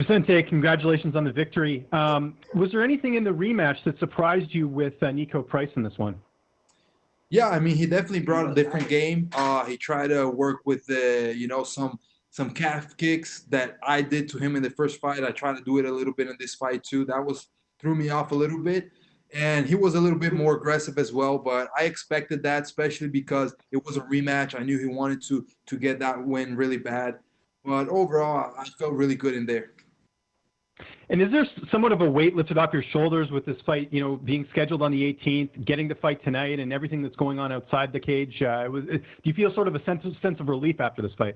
Vicente, congratulations on the victory. Was there anything in the rematch that surprised you with Niko Price in this one? Yeah, I mean, he definitely brought a different game. He tried to work with some calf kicks that I did to him in the first fight. I tried to do it a little bit in this fight too. That was threw me off a little bit, and he was a little bit more aggressive as well. But I expected that, especially because it was a rematch. I knew he wanted to get that win really bad. But overall, I felt really good in there. And is there somewhat of a weight lifted off your shoulders with this fight, being scheduled on the 18th, getting the fight tonight, and everything that's going on outside the cage? Do you feel sort of a sense of relief after this fight?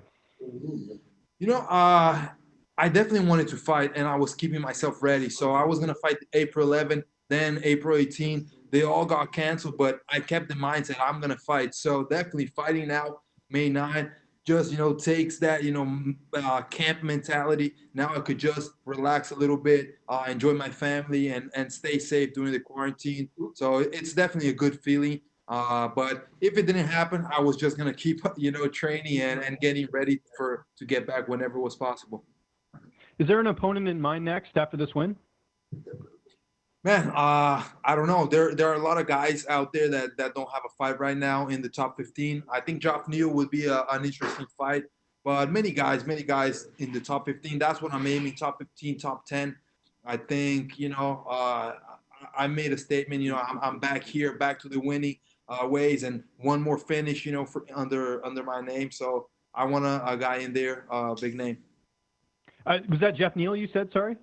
I definitely wanted to fight, and I was keeping myself ready. So I was gonna fight April 11th, then April 18th. They all got canceled, but I kept the mindset I'm gonna fight. So definitely fighting out May 9th just takes that camp mentality. Now I could just relax a little bit, enjoy my family, and stay safe during the quarantine. So it's definitely a good feeling. But if it didn't happen, I was just gonna keep training and getting ready to get back whenever was possible. Is there an opponent in mind next after this win? Man, I don't know. There are a lot of guys out there that don't have a fight right now in the top 15. I think Geoff Neal would be an interesting fight, but many guys in the top 15. That's what I'm aiming. Top 15, top 10. I think I made a statement. I'm back here, back to the winning ways, and one more finish. Under my name. So I want a guy in there, big name. Was that Geoff Neal you said? Sorry.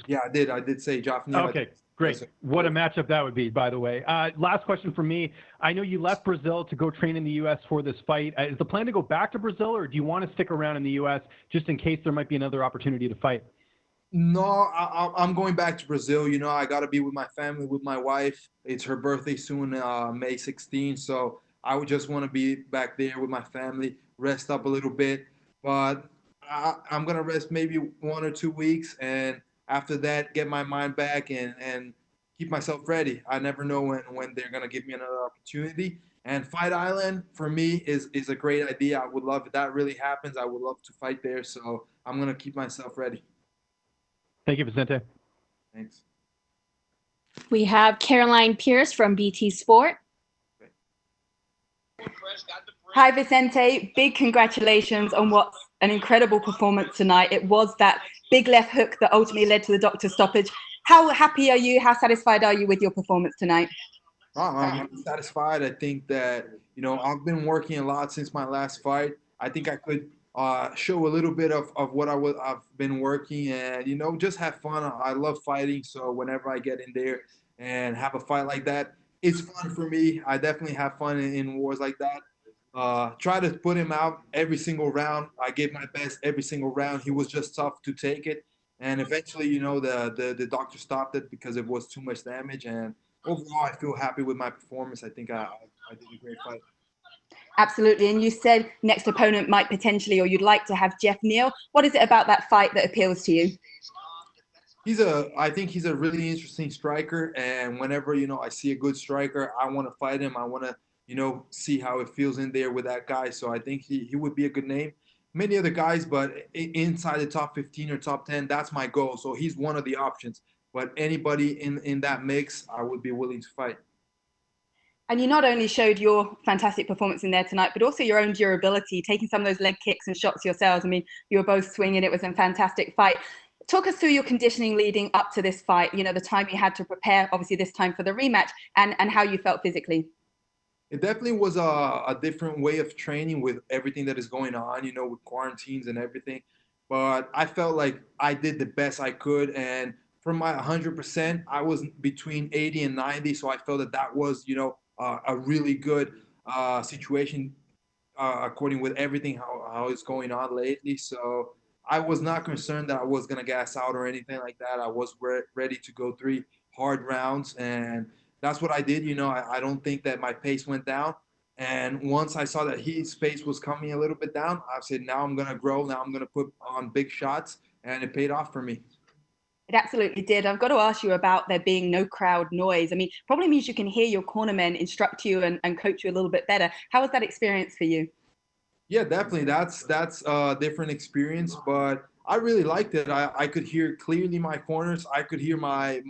Yeah, I did. I did say Geoff Neal. Okay, great. What a matchup that would be, by the way. Last question for me. I know you left Brazil to go train in the U.S. for this fight. Is the plan to go back to Brazil, or do you want to stick around in the U.S. just in case there might be another opportunity to fight? No, I'm going back to Brazil. I got to be with my family, with my wife. It's her birthday soon, May 16th. So I would just want to be back there with my family, rest up a little bit. But I'm going to rest maybe 1 or 2 weeks. And after that, get my mind back and keep myself ready. I never know when they're going to give me another opportunity. And Fight Island, for me, is a great idea. I would love, if that really happens, I would love to fight there. So I'm going to keep myself ready. Thank you, Vicente. Thanks. We have Caroline Pierce from BT Sport. Hi, Vicente. Big congratulations on what's an incredible performance tonight. It was that big left hook that ultimately led to the doctor's stoppage. How happy are you? How satisfied are you with your performance tonight? I'm satisfied. I think that, I've been working a lot since my last fight. I think I could show a little bit of what I've been working and, just have fun. I love fighting. So whenever I get in there and have a fight like that, it's fun for me. I definitely have fun in wars like that. Try to put him out every single round. I gave my best every single round. He was just tough to take it. And eventually, the doctor stopped it because it was too much damage. And overall, I feel happy with my performance. I think I did a great fight. Absolutely. And you said next opponent might potentially, or you'd like to have Geoff Neal. What is it about that fight that appeals to you? I think he's a really interesting striker. And whenever, I see a good striker, I want to fight him. I want to, see how it feels in there with that guy. So I think he would be a good name. Many other guys, but inside the top 15 or top 10, that's my goal. So he's one of the options. But anybody in that mix, I would be willing to fight. And you not only showed your fantastic performance in there tonight, but also your own durability, taking some of those leg kicks and shots yourselves. I mean, you were both swinging. It was a fantastic fight. Talk us through your conditioning leading up to this fight, the time you had to prepare, obviously this time for the rematch, and how you felt physically. It definitely was a different way of training with everything that is going on, with quarantines and everything. But I felt like I did the best I could. And from my 100%, I was between 80 and 90. So I felt that was, a really good situation according with everything how it's going on lately. So I was not concerned that I was going to gas out or anything like that. I was ready to go 3 hard rounds. And that's what I did. I don't think that my pace went down. And once I saw that his pace was coming a little bit down, I said, now I'm going to grow. Now I'm going to put on big shots. And it paid off for me. It absolutely did. I've got to ask you about there being no crowd noise. I mean, probably means you can hear your cornermen instruct you and coach you a little bit better. How was that experience for you? Yeah, definitely. That's a different experience, but I really liked it. I could hear clearly my corners. I could hear my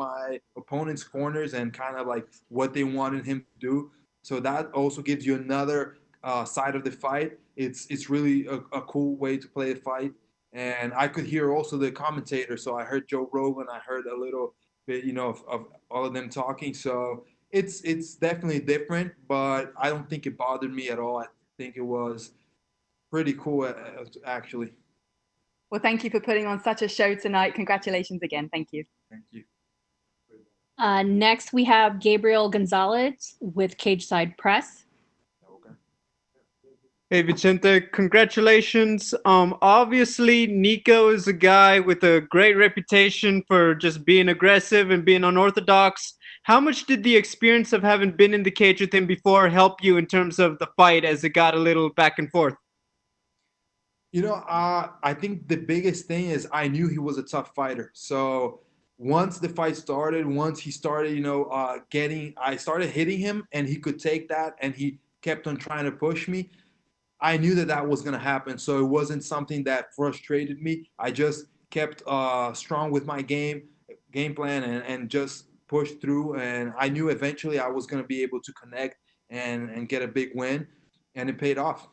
opponent's corners and kind of like what they wanted him to do. So that also gives you another side of the fight. It's really a cool way to play a fight. And I could hear also the commentator. So I heard Joe Rogan. I heard a little bit, of all of them talking. So it's definitely different, but I don't think it bothered me at all. I think it was pretty cool, actually. Well, thank you for putting on such a show tonight. Congratulations again. Thank you. Thank you. Next, we have Gabriel Gonzalez with Cageside Press. Okay. Hey Vicente, congratulations. Obviously Niko is a guy with a great reputation for just being aggressive and being unorthodox. How much did the experience of having been in the cage with him before help you in terms of the fight as it got a little back and forth? I think the biggest thing is I knew he was a tough fighter. So once the fight started, once he started, I started hitting him and he could take that and he kept on trying to push me. I knew that was going to happen. So it wasn't something that frustrated me. I just kept strong with my game plan and just pushed through. And I knew eventually I was going to be able to connect and get a big win. And it paid off.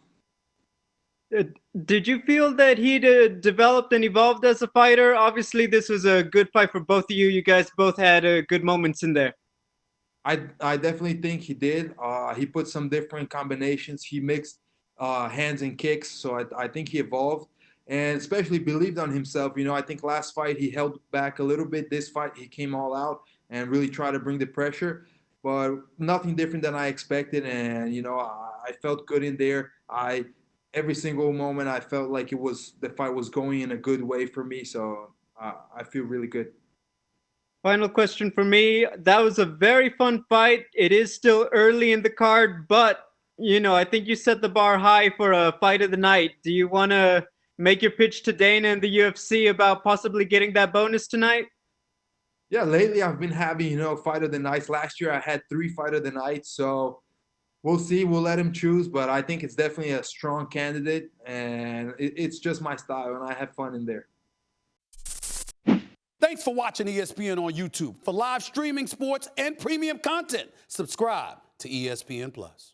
Did you feel that he developed and evolved as a fighter? Obviously, this was a good fight for both of you. You guys both had good moments in there. I definitely think he did. He put some different combinations. He mixed hands and kicks. So I think he evolved and especially believed on himself. I think last fight he held back a little bit. This fight he came all out and really tried to bring the pressure, but nothing different than I expected. And, I felt good in there. Every single moment I felt like the fight was going in a good way for me. So I feel really good. Final question for me. That was a very fun fight. It is still early in the card, but I think you set the bar high for a fight of the night. Do you want to make your pitch to Dana and the UFC about possibly getting that bonus tonight? Yeah, lately I've been having, fight of the nights. Last year I had 3 fight of the nights. So we'll see. We'll let him choose, but I think it's definitely a strong candidate, and it's just my style, and I have fun in there. Thanks for watching ESPN on YouTube. For live streaming, sports, and premium content, subscribe to ESPN+.